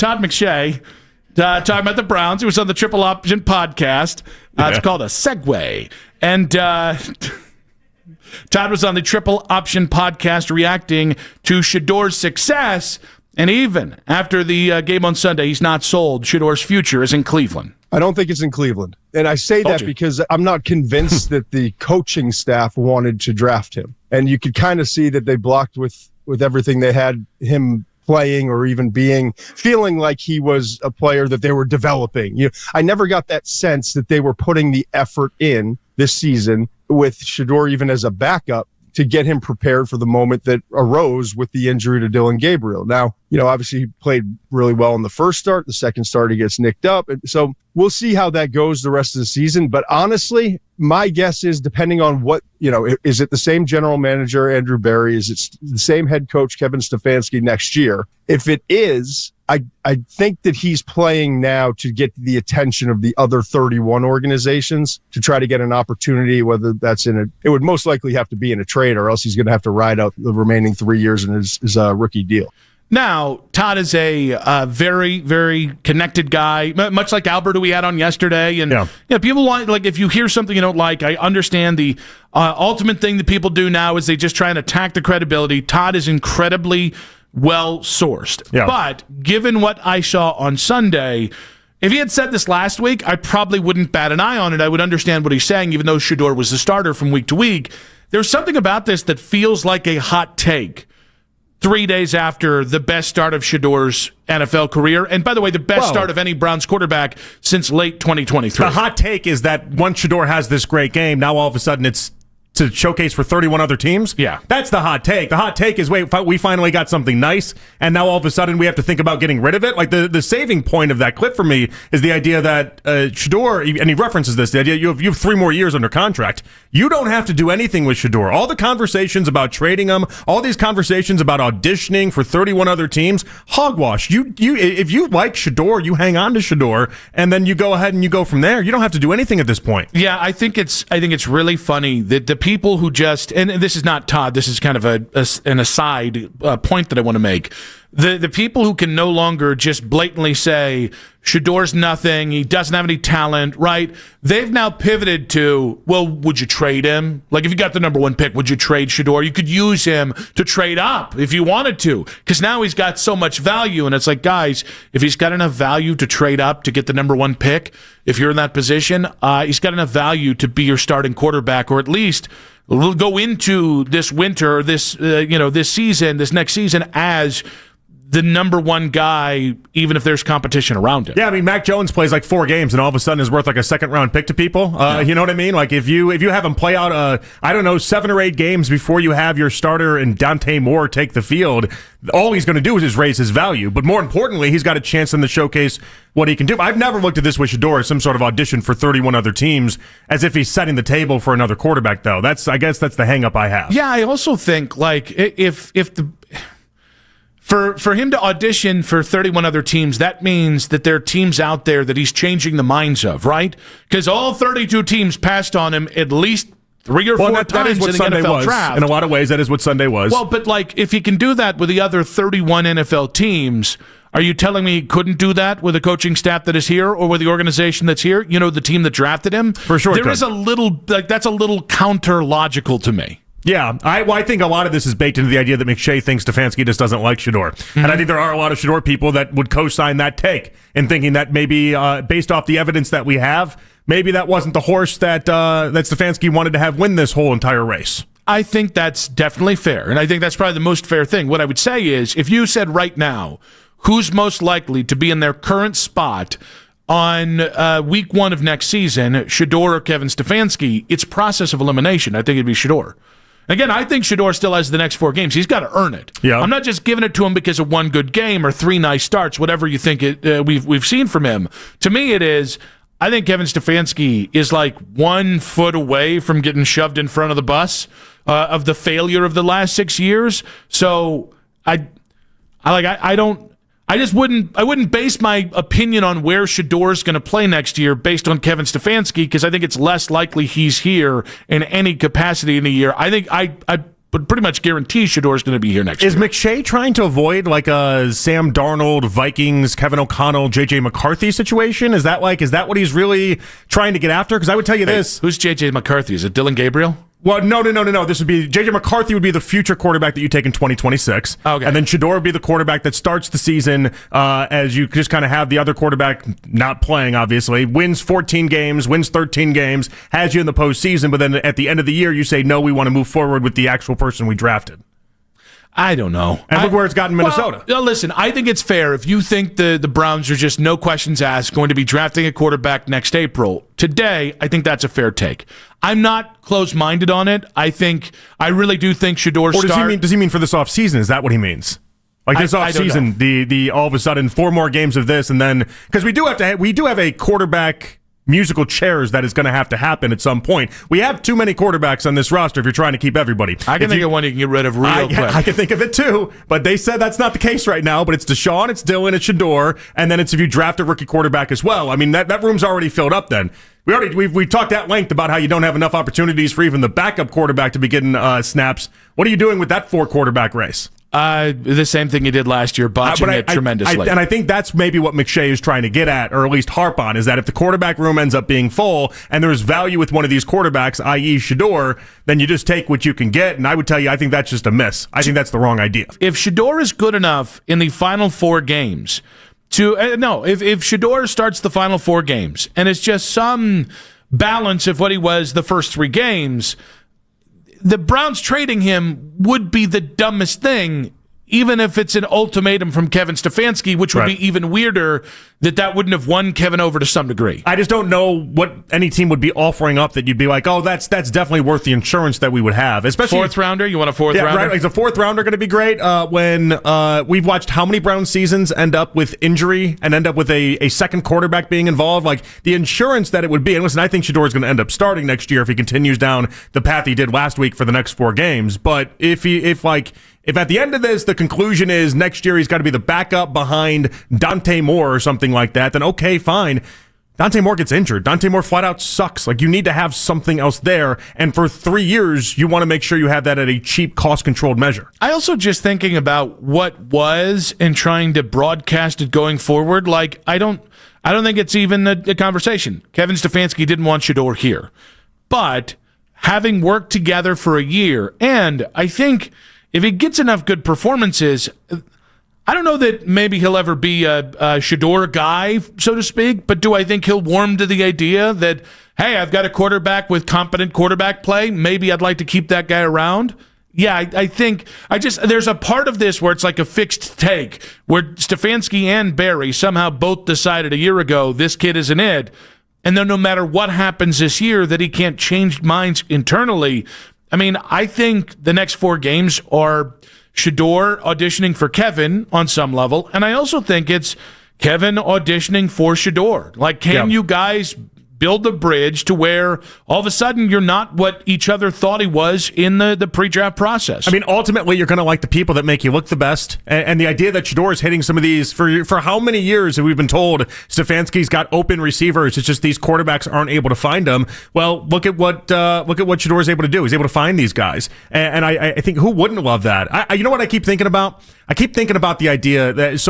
Todd McShay talking about the Browns. He was on the Triple Option podcast. It's called a segue. And Todd was on the Triple Option podcast reacting to Shedeur's success. And even after the game on Sunday, he's not sold. Shedeur's future is in Cleveland. I don't think it's in Cleveland. And I say that because I'm not convinced that the coaching staff wanted to draft him. And you could kind of see that they blocked with everything they had him playing or even feeling like he was a player that they were developing. I never got that sense that they were putting the effort in this season with Shedeur even as a backup to get him prepared for the moment that arose with the injury to Dylan Gabriel. Now, obviously he played really well in the first start. The second start, he gets nicked up. And so we'll see how that goes the rest of the season. But honestly, my guess is depending on what, is it the same general manager, Andrew Berry? Is it the same head coach, Kevin Stefanski, next year? If it is, I think that he's playing now to get the attention of the other 31 organizations to try to get an opportunity, whether that's it would most likely have to be in a trade, or else he's going to have to ride out the remaining 3 years in his rookie deal. Now, Todd is a very, very connected guy, much like Albert, who we had on yesterday. And people want, if you hear something you don't like, I understand the ultimate thing that people do now is they just try and attack the credibility. Todd is incredibly well-sourced. Yeah. But given what I saw on Sunday, if he had said this last week, I probably wouldn't bat an eye on it. I would understand what he's saying, even though Shedeur was the starter from week to week. There's something about this that feels like a hot take 3 days after the best start of Shedeur's NFL career. And by the way, the best start of any Browns quarterback since late 2023. The hot take is that once Shedeur has this great game, now all of a sudden it's to showcase for 31 other teams? Yeah. That's the hot take. The hot take is, we finally got something nice, and now all of a sudden we have to think about getting rid of it? Like, the saving point of that clip for me is the idea that Shedeur, and he references this, the idea you have 3 more years under contract. You don't have to do anything with Shedeur. All the conversations about trading him, all these conversations about auditioning for 31 other teams, hogwash. If you like Shedeur, you hang on to Shedeur, and then you go ahead and you go from there. You don't have to do anything at this point. Yeah, I think it's really funny that the people who just, and this is not Todd, this is kind of an aside point that I want to make. The people who can no longer just blatantly say Shedeur's nothing, he doesn't have any talent, right? They've now pivoted to, well, would you trade him? Like, if you got the number 1 pick, would you trade Shedeur? You could use him to trade up if you wanted to, because now he's got so much value. And it's like, guys, if he's got enough value to trade up to get the number 1 pick, if you're in that position, he's got enough value to be your starting quarterback, or at least go into this winter, this season, this next season as the number 1 guy, even if there's competition around him. Yeah, I mean, Mac Jones plays like 4 games and all of a sudden is worth like a second-round pick to people. You know what I mean? Like, if you have him play out, 7 or 8 games before you have your starter and Dante Moore take the field, all he's going to do is just raise his value. But more importantly, he's got a chance in the showcase what he can do. I've never looked at this with Shedeur as some sort of audition for 31 other teams, as if he's setting the table for another quarterback, though. I guess that's the hang-up I have. Yeah, I also think, like, if the... For him to audition for 31 other teams, that means that there are teams out there that he's changing the minds of, right? Because all 32 teams passed on him at least 3 or 4 times in the NFL draft. In a lot of ways, that is what Sunday was. Well, but like, if he can do that with the other 31 NFL teams, are you telling me he couldn't do that with a coaching staff that is here or with the organization that's here? The team that drafted him? For sure. There is a little, that's a little counter-logical to me. Yeah, I think a lot of this is baked into the idea that McShay thinks Stefanski just doesn't like Shedeur. Mm-hmm. And I think there are a lot of Shedeur people that would co-sign that take and thinking that maybe based off the evidence that we have, maybe that wasn't the horse that Stefanski wanted to have win this whole entire race. I think that's definitely fair, and I think that's probably the most fair thing. What I would say is, if you said right now, who's most likely to be in their current spot on week 1 of next season, Shedeur or Kevin Stefanski, it's process of elimination. I think it'd be Shedeur. Again, I think Shedeur still has the next 4 games. He's got to earn it. Yeah. I'm not just giving it to him because of 1 good game or 3 nice starts, whatever you think we've seen from him. To me, it is, I think Kevin Stefanski is like 1 foot away from getting shoved in front of the bus of the failure of the last 6 years. So I wouldn't base my opinion on where Shedeur's going to play next year based on Kevin Stefanski, because I think it's less likely he's here in any capacity in a year. I think I but pretty much guarantee Shedeur's going to be here next year. Is McShay trying to avoid like a Sam Darnold, Vikings, Kevin O'Connell, J.J. McCarthy situation? Is that what he's really trying to get after? Because I would tell you this. Who's J.J. McCarthy? Is it Dylan Gabriel? Well, no. This would be J.J. McCarthy would be the future quarterback that you take in 2026. Okay. And then Shedeur would be the quarterback that starts the season as you just kind of have the other quarterback not playing, obviously. Wins 14 games, wins 13 games, has you in the postseason, but then at the end of the year you say, no, we want to move forward with the actual person we drafted. I don't know. And look where it's gotten Minnesota. Well, listen, I think it's fair if you think the Browns are just no questions asked going to be drafting a quarterback next April. Today, I think that's a fair take. I'm not close-minded on it. I really do think Shedeur Or does he mean for this offseason? Is that what he means? Like this offseason, the all of a sudden 4 more games of this, and then because we do have a quarterback musical chairs that is going to have to happen at some point. We have too many quarterbacks on this roster if you're trying to keep everybody. I can think of one you can get rid of real quick. I can think of it too, but they said that's not the case right now. But it's Deshaun, it's Dylan, it's Shedeur, and then it's if you draft a rookie quarterback as well. I mean, that room's already filled up then. We talked at length about how you don't have enough opportunities for even the backup quarterback to be getting snaps. What are you doing with that 4 quarterback race? The same thing he did last year, botching it tremendously. And I think that's maybe what McShay is trying to get at, or at least harp on, is that if the quarterback room ends up being full and there's value with one of these quarterbacks, i.e. Shedeur, then you just take what you can get. And I would tell you, I think that's just a miss. I think that's the wrong idea. If Shedeur is good enough in the final 4 games if Shedeur starts the final 4 games and it's just some balance of what he was the first 3 games, the Browns trading him would be the dumbest thing, even if it's an ultimatum from Kevin Stefanski, which would be even weirder that wouldn't have won Kevin over to some degree. I just don't know what any team would be offering up that you'd be like, oh, that's definitely worth the insurance that we would have. Especially 4th rounder? You want a 4th rounder? Right. Like the 4th rounder going to be great when we've watched how many Browns seasons end up with injury and end up with a second quarterback being involved. Like the insurance that it would be. And listen, I think Shedeur is going to end up starting next year if he continues down the path he did last week for the next 4 games. But if at the end of this, the conclusion is next year he's got to be the backup behind Dante Moore or something like that, then okay, fine. Dante Moore gets injured. Dante Moore flat out sucks. Like, you need to have something else there. And for 3 years, you want to make sure you have that at a cheap, cost-controlled measure. I also just thinking about what was and trying to broadcast it going forward. Like, I don't think it's even a conversation. Kevin Stefanski didn't want Shedeur here. But having worked together for a year, and I think if he gets enough good performances, I don't know that maybe he'll ever be a Shedeur guy, so to speak, but do I think he'll warm to the idea that, hey, I've got a quarterback with competent quarterback play, maybe I'd like to keep that guy around? Yeah, I think there's a part of this where it's like a fixed take, where Stefanski and Barry somehow both decided a year ago this kid isn't it, and then no matter what happens this year that he can't change minds internally. I mean, I think the next 4 games are Shedeur auditioning for Kevin on some level, and I also think it's Kevin auditioning for Shedeur. Like, can you guys build the bridge to where all of a sudden you're not what each other thought he was in the pre-draft process? I mean, ultimately, you're going to like the people that make you look the best. And the idea that Shedeur is hitting some of these, for how many years have we been told Stefanski's got open receivers, it's just these quarterbacks aren't able to find them. Well, look at what Shedeur is able to do. He's able to find these guys. And I think who wouldn't love that? You know what I keep thinking about? I keep thinking about the idea that,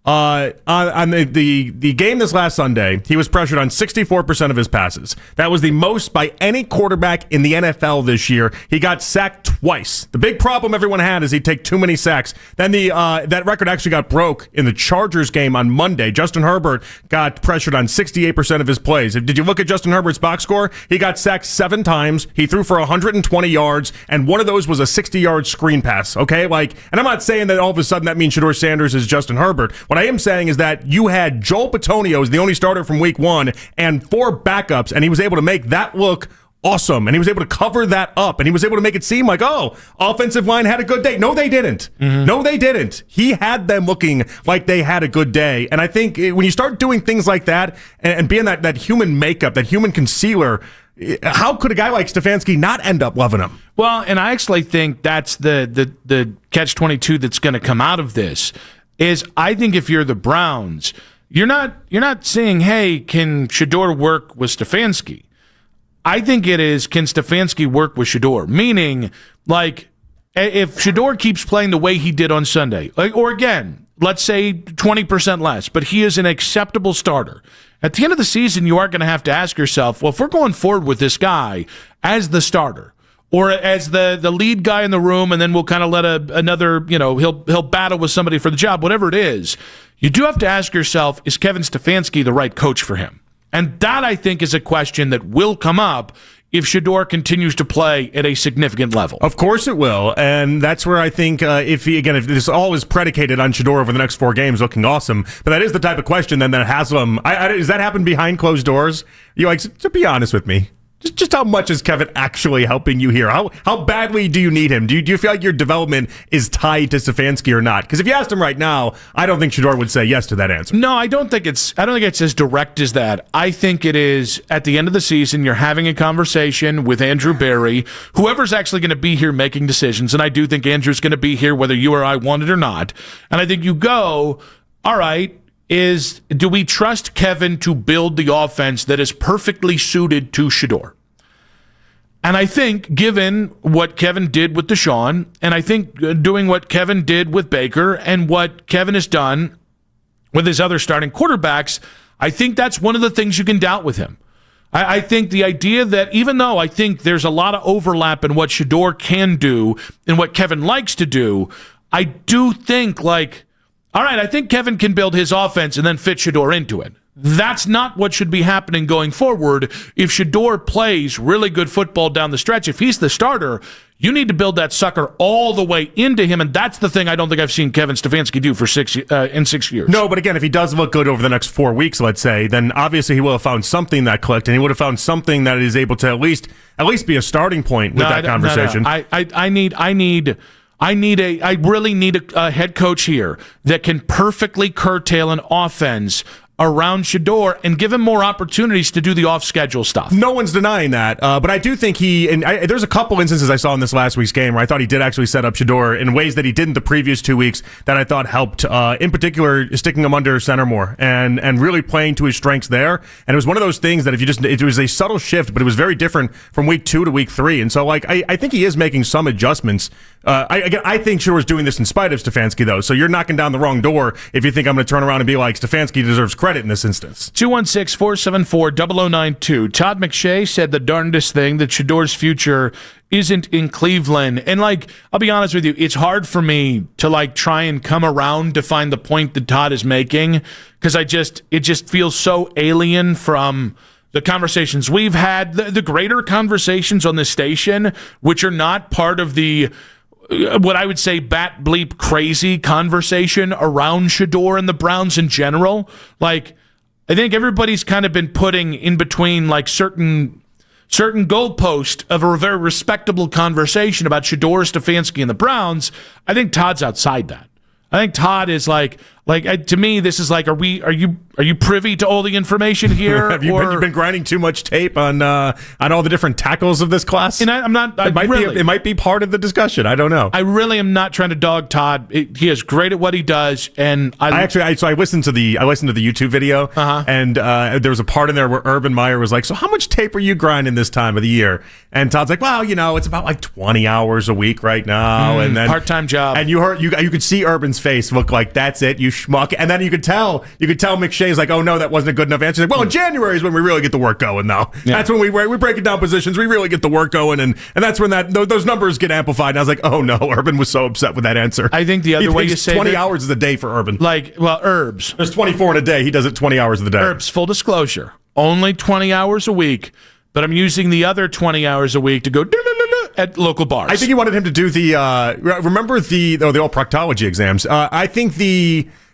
on the game this last Sunday, he was pressured on 64% of his passes. That was the most by any quarterback in the NFL this year. He got sacked twice. The big problem everyone had is he'd take too many sacks. Then that record actually got broke in the Chargers game on Monday. Justin Herbert got pressured on 68% of his plays. Did you look at Justin Herbert's box score? He got sacked 7 times. He threw for 120 yards, and one of those was a 60-yard screen pass. Okay, and I'm not saying that all of a sudden that means Shedeur Sanders is Justin Herbert. What I am saying is that you had Joel Bitonio as the only starter from week 1 and 4 backups, and he was able to make that look awesome, and he was able to cover that up, and he was able to make it seem like, oh, offensive line had a good day. No, they didn't. Mm-hmm. No, they didn't. He had them looking like they had a good day, and I think when you start doing things like that and being that human makeup, that human concealer, how could a guy like Stefanski not end up loving him? Well, and I actually think that's the catch-22 that's going to come out of this. Is I think if you're the Browns, you're not saying, hey, can Shedeur work with Stefanski? I think it is, can Stefanski work with Shedeur? Meaning, like, if Shedeur keeps playing the way he did on Sunday, or again, let's say 20% less, but he is an acceptable starter. At the end of the season, you are going to have to ask yourself, well, if we're going forward with this guy as the starter, or as the lead guy in the room, and then we'll kind of let another, he'll battle with somebody for the job, whatever it is, you do have to ask yourself, is Kevin Stefanski the right coach for him? And that, I think, is a question that will come up if Shedeur continues to play at a significant level. Of course it will, and that's where I think if this all is predicated on Shedeur over the next 4 games looking awesome, but that is the type of question then that Haslam, does that happen behind closed doors? To be honest with me. Just how much is Kevin actually helping you here? How badly do you need him? Do you feel like your development is tied to Stefanski or not? Because if you asked him right now, I don't think Shedeur would say yes to that answer. No, I don't think it's as direct as that. I think it is at the end of the season, you're having a conversation with Andrew Berry, whoever's actually going to be here making decisions, and I do think Andrew's going to be here whether you or I want it or not. And I think you go, all right, do we trust Kevin to build the offense that is perfectly suited to Shedeur? And I think, given what Kevin did with Deshaun, and I think doing what Kevin did with Baker, and what Kevin has done with his other starting quarterbacks, I think that's one of the things you can doubt with him. I think the idea that even though I think there's a lot of overlap in what Shedeur can do and what Kevin likes to do, I do think, all right, I think Kevin can build his offense and then fit Shedeur into it. That's not what should be happening going forward. If Shedeur plays really good football down the stretch, if he's the starter, you need to build that sucker all the way into him, and that's the thing I don't think I've seen Kevin Stefanski do for 6 years. No, but again, if he does look good over the next 4 weeks, let's say, then obviously he will have found something that clicked, and he would have found something that is able to at least be a starting point with that conversation. No. I really need a head coach here that can perfectly curtail an offense around Shedeur and give him more opportunities to do the off-schedule stuff. No one's denying that, but I do think there's a couple instances I saw in this last week's game where I thought he did actually set up Shedeur in ways that he didn't the previous 2 weeks that I thought helped, in particular, sticking him under center more and really playing to his strengths there. And it was one of those things that it was a subtle shift, but it was very different from week 2 to week 3. And so, I think he is making some adjustments. I think Shedeur's doing this in spite of Stefanski, though, so you're knocking down the wrong door if you think I'm going to turn around and be like, Stefanski deserves credit in this instance. 216-474-0092. Todd McShay said the darndest thing, that Shedeur's future isn't in Cleveland. And, I'll be honest with you, it's hard for me to, try and come around to find the point that Todd is making, because it just feels so alien from the conversations we've had, the greater conversations on this station, which are not part of the what I would say bat bleep crazy conversation around Shedeur and the Browns in general. I think everybody's kind of been putting in between certain goalpost of a very respectable conversation about Shedeur, Stefanski, and the Browns. I think Todd's outside that. I think Todd is to me, this is are you privy to all the information here? Have you been grinding too much tape on all the different tackles of this class? And I'm not. It might be part of the discussion. I don't know. I really am not trying to dog Todd. He is great at what he does, and I listened to the YouTube video, and there was a part in there where Urban Meyer was like, "So how much tape are you grinding this time of the year?" And Todd's like, "Well, it's about 20 hours a week right now, and then part-time job." And you could see Urban's face look like, "That's it, you schmuck." And then you could tell McShay's like, "Oh no, that wasn't a good enough answer." Like, well, in January is when we really get the work going, though. Yeah. That's when we break it down positions. We really get the work going, and that's when those numbers get amplified. And I was like, "Oh no," Urban was so upset with that answer. I think the other way you say 20 hours is a day for Urban. Herbs. There's 24 in a day. He does it 20 hours of the day. Herbs, full disclosure, only 20 hours a week, but I'm using the other 20 hours a week to go at local bars. I think he wanted him to do the remember the all proctology exams. I think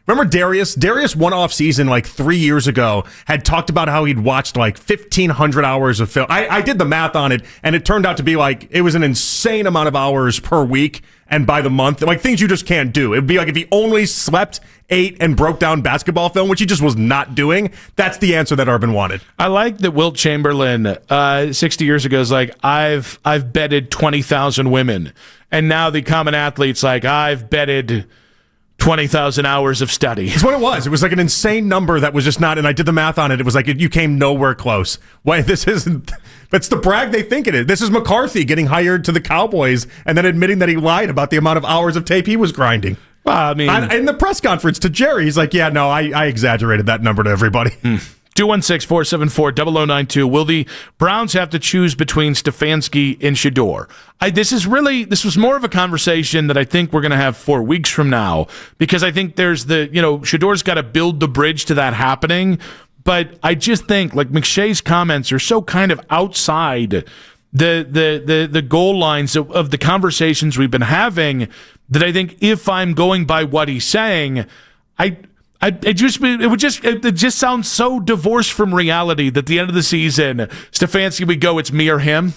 remember Darius? Darius one off season 3 years ago had talked about how he'd watched 1,500 hours of film. I did the math on it, and it turned out to be it was an insane amount of hours per week and by the month. Things you just can't do. It'd be if he only slept, ate, and broke down basketball film, which he just was not doing. That's the answer that Urban wanted. I like that Wilt Chamberlain 60 years ago is I've betted 20,000 women, and now the common athlete's I've betted 20,000 hours of study. That's what it was. It was like an insane number that was just not, and I did the math on it. It was like you came nowhere close. Why, this isn't, that's the brag they think it is. This is McCarthy getting hired to the Cowboys and then admitting that he lied about the amount of hours of tape he was grinding. Well, I mean, in the press conference to Jerry, he's like, yeah, no, I exaggerated that number to everybody. 216-474-0092. Will the Browns have to choose between Stefanski and Shedeur? This was more of a conversation that I think we're going to have 4 weeks from now, because I think there's Shedeur's got to build the bridge to that happening. But I just think, like, McShay's comments are so kind of outside the goal lines of the conversations we've been having that I think if I'm going by what he's saying, it just sounds so divorced from reality that at the end of the season, Stefanski would go, it's me or him.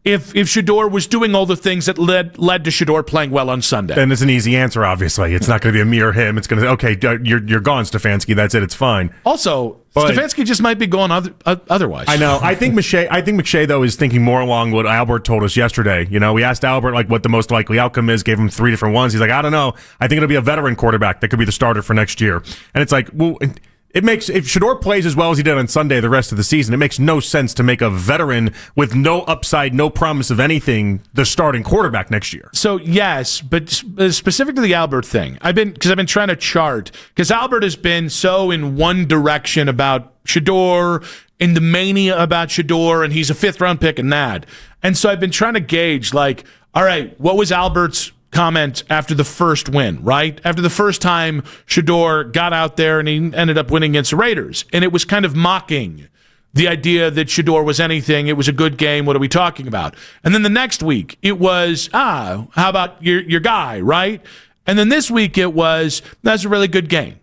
If Shedeur was doing all the things that led to Shedeur playing well on Sunday. Then it's an easy answer, obviously. It's not going to be a me or him. It's going to say, okay, you're gone, Stefanski. That's it. It's fine. Also, Stefanski just might be going otherwise. I know. I think McShay, though, is thinking more along what Albert told us yesterday. You know, we asked Albert like what the most likely outcome is, gave him 3 different ones. He's like, I don't know. I think it'll be a veteran quarterback that could be the starter for next year. And it's like, well, if Shedeur plays as well as he did on Sunday the rest of the season, it makes no sense to make a veteran with no upside, no promise of anything, the starting quarterback next year. So, yes, but specific to the Albert thing, I've been trying to chart, because Albert has been so in one direction about Shedeur, in the mania about Shedeur, and he's a 5th-round pick and that. And so I've been trying to gauge, like, all right, what was Albert's comment after the first win, right? After the first time Shedeur got out there and he ended up winning against the Raiders. And it was kind of mocking the idea that Shedeur was anything. It was a good game. What are we talking about? And then the next week, it was, how about your guy, right? And then this week, it was, that's a really good game.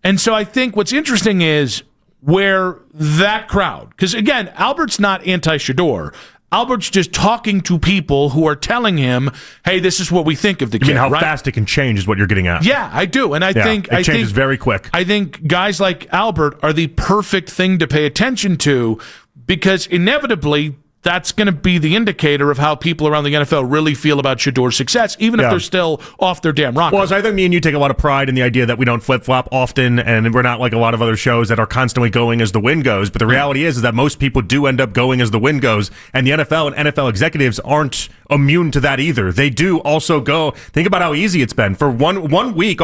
And so I think what's interesting is where that crowd, because again, Albert's not anti-Shedeur. Albert's just talking to people who are telling him, hey, this is what we think of the kid. You mean how right? fast it can change is what you're getting at. Yeah, I do. And I think it changes very quick. I think guys like Albert are the perfect thing to pay attention to, because inevitably that's going to be the indicator of how people around the NFL really feel about Shedeur's success, even if they're still off their damn rocker. Well, so I think me and you take a lot of pride in the idea that we don't flip-flop often, and we're not like a lot of other shows that are constantly going as the wind goes. But the reality is that most people do end up going as the wind goes, and the NFL and NFL executives aren't immune to that either. They do also go. Think about how easy it's been. For one week,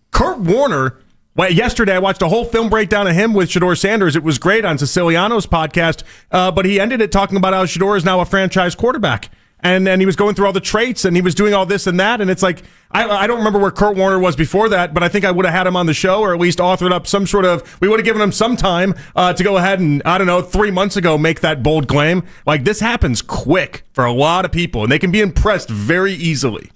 Kurt Warner... Well, yesterday, I watched a whole film breakdown of him with Shedeur Sanders. It was great on Siciliano's podcast, but he ended it talking about how Shedeur is now a franchise quarterback. And he was going through all the traits, and he was doing all this and that. And it's like, I don't remember where Kurt Warner was before that, but I think I would have had him on the show, or at least authored up some sort of, we would have given him some time to go ahead and, 3 months ago, make that bold claim. Like, this happens quick for a lot of people, and they can be impressed very easily.